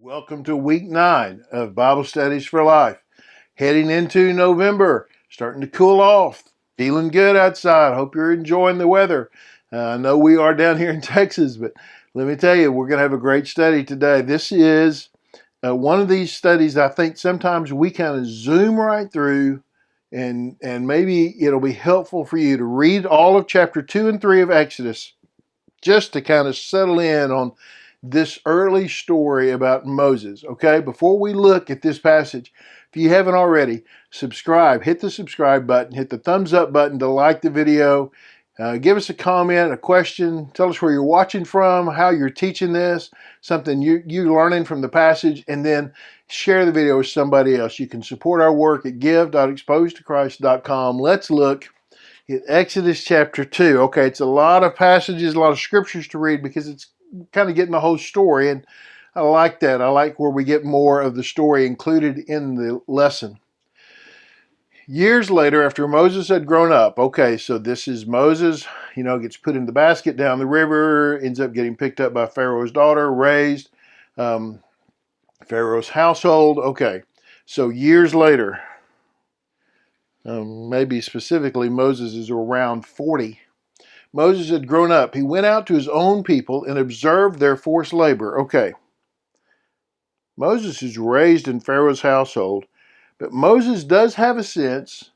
Welcome to week 9 of Bible Studies for Life. Heading into November, starting to cool off, feeling good outside. Hope you're enjoying the weather. I know we are down here in Texas, but let me tell you, we're going to have a great study today. This is one of these studies I think sometimes we kind of zoom right through, and maybe it'll be helpful for you to read all of chapter 2 and 3 of Exodus just to kind of settle in on this early story about Moses. Okay, before we look at this passage, if you haven't already, subscribe, hit the subscribe button, hit the thumbs up button to like the video, give us a comment, a question, tell us where you're watching from, how you're teaching this, something you're learning from the passage, and then share the video with somebody else. You can support our work at give.exposedtochrist.com. Let's look at Exodus chapter 2. Okay, it's a lot of passages, a lot of scriptures to read because it's kind of getting the whole story, and I like that. I like where we get more of the story included in the lesson. Years later, after Moses had grown up, okay, so this is Moses, gets put in the basket down the river, ends up getting picked up by Pharaoh's daughter, raised, Pharaoh's household. Okay, so years later, maybe specifically Moses is around 40. Moses had grown up. He went out to his own people and observed their forced labor. Okay. Moses is raised in Pharaoh's household, but Moses does have a sense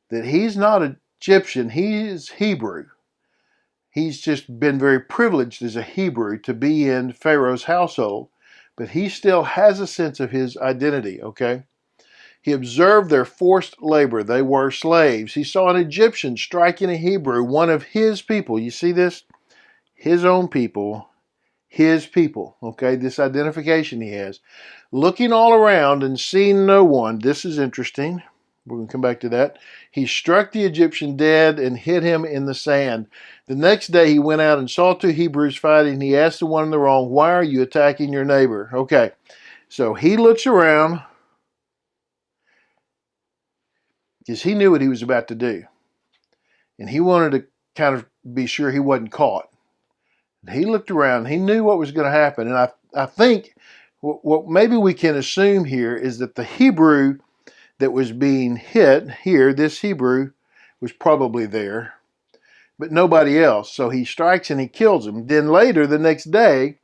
that he's not Egyptian. He is Hebrew. He's just been very privileged as a Hebrew to be in Pharaoh's household, but he still has a sense of his identity, okay? He observed their forced labor. They were slaves. He saw an Egyptian striking a Hebrew, one of his people. You see this? His own people, his people. Okay, this identification he has. Looking all around and seeing no one. This is interesting. We're going to come back to that. He struck the Egyptian dead and hid him in the sand. The next day he went out and saw two Hebrews fighting. He asked the one in the wrong, "Why are you attacking your neighbor?" Okay, so he looks around, because he knew what he was about to do. And he wanted to kind of be sure he wasn't caught. He looked around. He knew what was going to happen. And I think what maybe we can assume here is that the Hebrew that was being hit here, this Hebrew, was probably there, but nobody else. So he strikes and he kills him. Then later, the next day,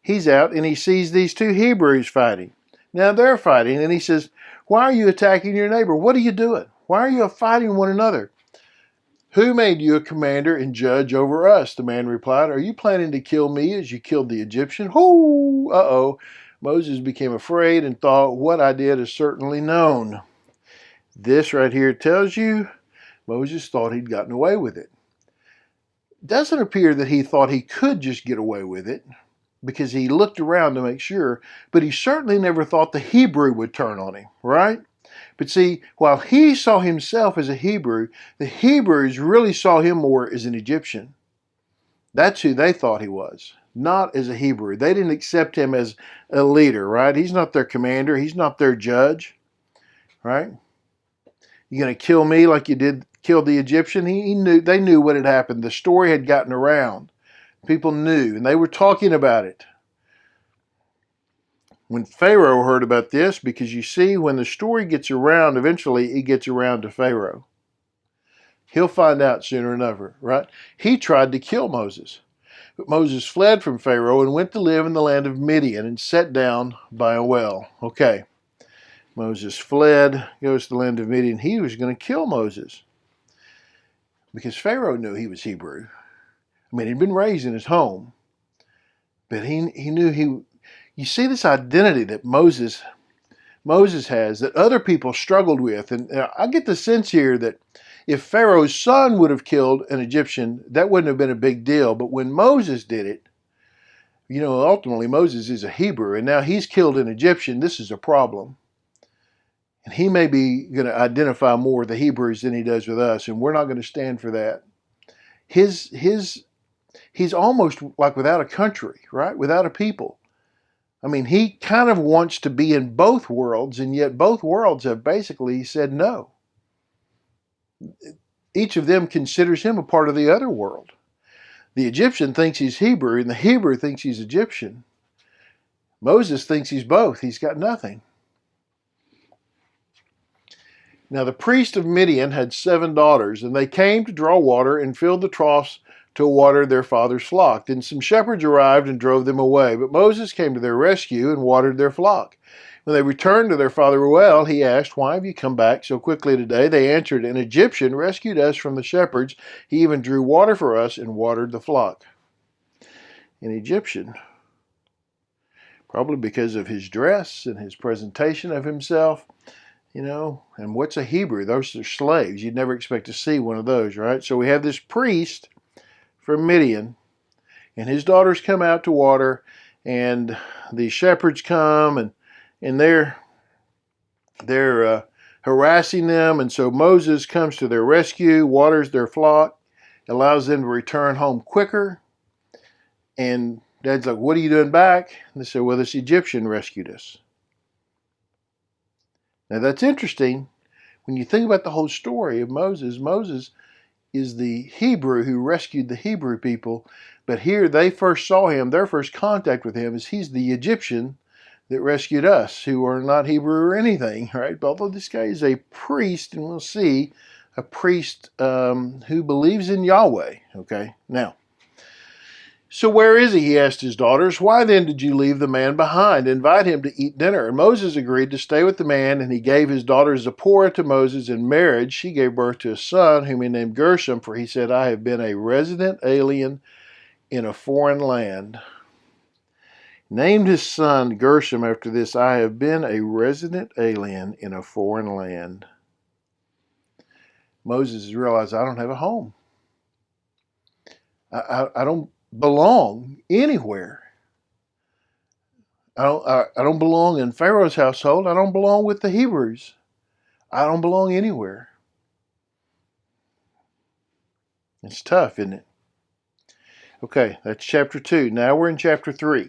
he's out and he sees these two Hebrews fighting. Now they're fighting, and he says, "Why are you attacking your neighbor? What are you doing? Why are you fighting one another?" "Who made you a commander and judge over us?" the man replied. "Are you planning to kill me as you killed the Egyptian?" "Oh, uh-oh." Moses became afraid and thought, "What I did is certainly known." This right here tells you Moses thought he'd gotten away with it. It doesn't appear that he thought he could just get away with it, because he looked around to make sure, but he certainly never thought the Hebrew would turn on him, right? But see, while he saw himself as a Hebrew, the Hebrews really saw him more as an Egyptian. That's who they thought he was, not as a Hebrew. They didn't accept him as a leader, right? He's not their commander. He's not their judge, right? "You going to kill me like you did kill the Egyptian?" They knew what had happened. The story had gotten around. People knew, and they were talking about it. When Pharaoh heard about this, because you see, when the story gets around, eventually it gets around to Pharaoh. He'll find out sooner or later, right? He tried to kill Moses, but Moses fled from Pharaoh and went to live in the land of Midian and sat down by a well. Okay, Moses fled, goes to the land of Midian. He was going to kill Moses because Pharaoh knew he was Hebrew. I mean, he'd been raised in his home, but he knew you see this identity that Moses has that other people struggled with. And I get the sense here that if Pharaoh's son would have killed an Egyptian, that wouldn't have been a big deal. But when Moses did it, ultimately Moses is a Hebrew, and now he's killed an Egyptian. This is a problem. And he may be going to identify more with the Hebrews than he does with us, and we're not going to stand for that. He's almost like without a country, right? Without a people. I mean, he kind of wants to be in both worlds, and yet both worlds have basically said no. Each of them considers him a part of the other world. The Egyptian thinks he's Hebrew, and the Hebrew thinks he's Egyptian. Moses thinks he's both. He's got nothing. Now the priest of Midian had 7 daughters, and they came to draw water and filled the troughs to water their father's flock. Then some shepherds arrived and drove them away, but Moses came to their rescue and watered their flock. When they returned to their father well, he asked, "Why have you come back so quickly today?" They answered, "An Egyptian rescued us from the shepherds. He even drew water for us and watered the flock." An Egyptian, probably because of his dress and his presentation of himself. And what's a Hebrew? Those are slaves. You'd never expect to see one of those, right? So we have this priest from Midian, and his daughters come out to water, and the shepherds come, and they're harassing them, and so Moses comes to their rescue, waters their flock, allows them to return home quicker, and Dad's like, "What are you doing back?" And they say, "Well, this Egyptian rescued us." Now that's interesting. When you think about the whole story of Moses, Moses is the Hebrew who rescued the Hebrew people, but here they first saw him, their first contact with him is he's the Egyptian that rescued us, who are not Hebrew or anything, right? But although this guy is a priest, and we'll see, a priest who believes in Yahweh, okay? Now, so where is he? He asked his daughters. "Why then did you leave the man behind? Invite him to eat dinner." And Moses agreed to stay with the man, and he gave his daughter Zipporah to Moses in marriage. She gave birth to a son, whom he named Gershom, for he said, "I have been a resident alien in a foreign land." Named his son Gershom after this, "I have been a resident alien in a foreign land." Moses realized, I don't have a home. I don't belong anywhere. I don't belong in Pharaoh's household. I don't belong with the Hebrews. I don't belong anywhere. It's tough, isn't it? Okay, that's chapter 2. Now we're in chapter 3.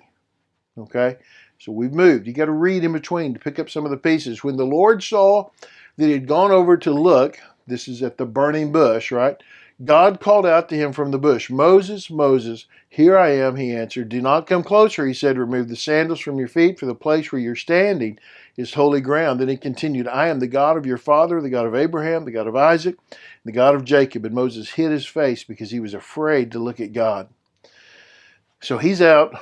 Okay, so we've moved. You got to read in between to pick up some of the pieces. When the Lord saw that he had gone over to look, this is at the burning bush, right? God called out to him from the bush, "Moses, Moses." "Here I am," he answered. "Do not come closer," he said. "Remove the sandals from your feet, for the place where you're standing is holy ground." Then he continued, "I am the God of your father, the God of Abraham, the God of Isaac, the God of Jacob." And Moses hid his face because he was afraid to look at God. So he's out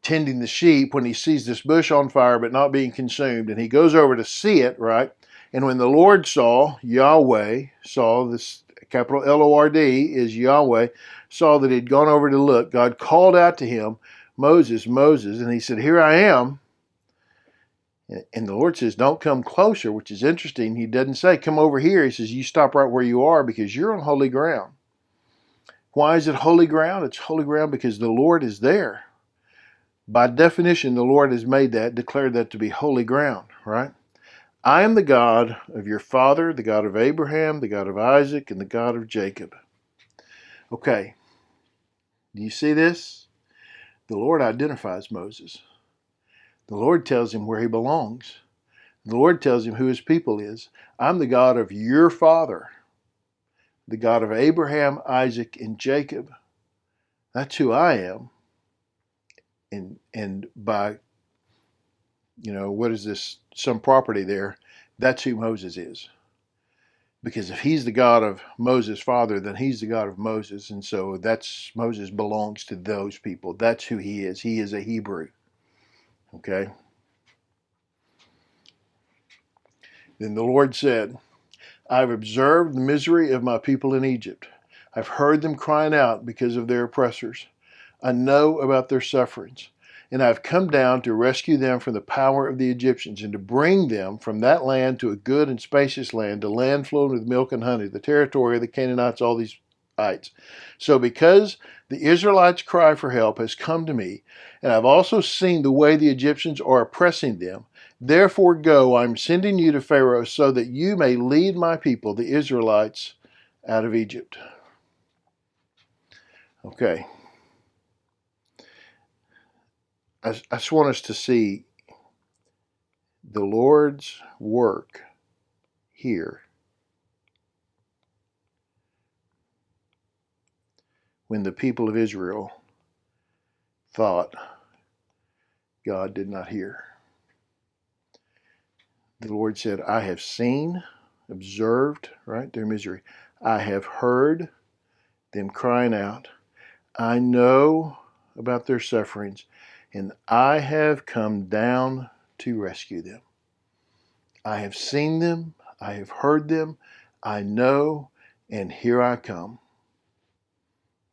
tending the sheep when he sees this bush on fire but not being consumed, and he goes over to see it, right? And when the Lord saw, Yahweh saw, this capital L-O-R-D is Yahweh, saw that he'd gone over to look, God called out to him, "Moses, Moses," and he said, "Here I am." And the Lord says, "Don't come closer," which is interesting. He doesn't say, "Come over here." He says, "You stop right where you are because you're on holy ground." Why is it holy ground? It's holy ground because the Lord is there. By definition, the Lord has made that, declared that to be holy ground, right? "I am the God of your father, the God of Abraham, the God of Isaac, and the God of Jacob." Okay, do you see this? The Lord identifies Moses. The Lord tells him where he belongs. The Lord tells him who his people is. "I'm the God of your father, the God of Abraham, Isaac, and Jacob." That's who I am. And by, what is this, some property there, that's who Moses is. Because if he's the God of Moses' father, then he's the God of Moses. And so Moses belongs to those people. That's who he is. He is a Hebrew. Okay? Then the Lord said, "I've observed the misery of my people in Egypt. I've heard them crying out because of their oppressors. I know about their sufferings. And I've come down to rescue them from the power of the Egyptians and to bring them from that land to a good and spacious land, a land flowing with milk and honey, the territory of the Canaanites, all these ites. So because the Israelites' cry for help has come to me, and I've also seen the way the Egyptians are oppressing them, therefore go, I'm sending you to Pharaoh so that you may lead my people, the Israelites, out of Egypt." Okay. I just want us to see the Lord's work here when the people of Israel thought God did not hear. The Lord said, I have seen, observed, right, their misery. I have heard them crying out. I know about their sufferings, and I have come down to rescue them. I have seen them, I have heard them, I know, and here I come.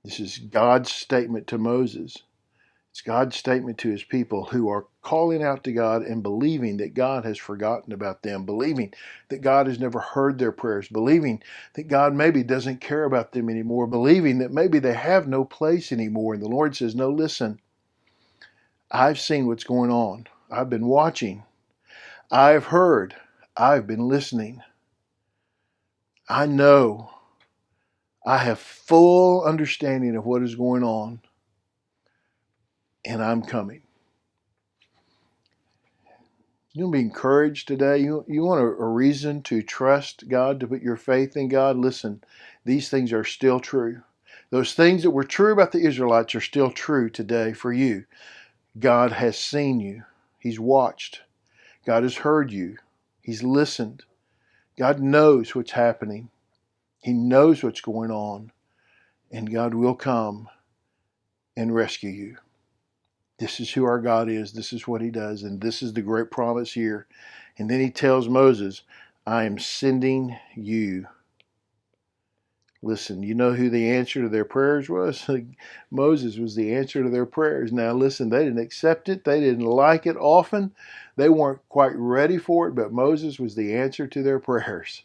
This is God's statement to Moses. It's God's statement to his people who are calling out to God and believing that God has forgotten about them, believing that God has never heard their prayers, believing that God maybe doesn't care about them anymore, believing that maybe they have no place anymore. And the Lord says, no, listen, I've seen what's going on. I've been watching. I've heard. I've been listening. I know. I have full understanding of what is going on, and I'm coming. You want to be encouraged today? You want a reason to trust God, to put your faith in God? Listen, these things are still true. Those things that were true about the Israelites are still true today for you. God has seen you. He's watched. God has heard you. He's listened. God knows what's happening. He knows what's going on. And God will come and rescue you. This is who our God is. This is what he does. And this is the great promise here. And then he tells Moses, I am sending you. Listen, you know who the answer to their prayers was? Moses was the answer to their prayers. Now listen, they didn't accept it. They didn't like it often. They weren't quite ready for it, but Moses was the answer to their prayers.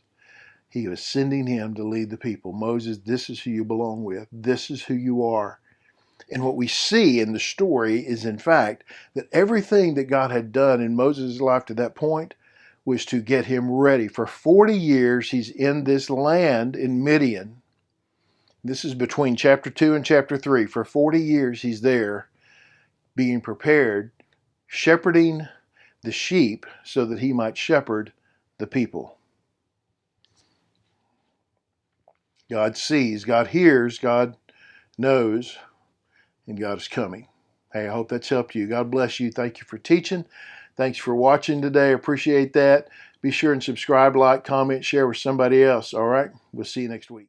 He was sending him to lead the people. Moses, this is who you belong with. This is who you are. And what we see in the story is, in fact, that everything that God had done in Moses' life to that point was to get him ready. For 40 years, he's in this land in Midian. This is between chapter 2 and chapter 3. For 40 years, he's there being prepared, shepherding the sheep so that he might shepherd the people. God sees, God hears, God knows, and God is coming. Hey, I hope that's helped you. God bless you. Thank you for teaching. Thanks for watching today. I appreciate that. Be sure and subscribe, like, comment, share with somebody else. All right? We'll see you next week.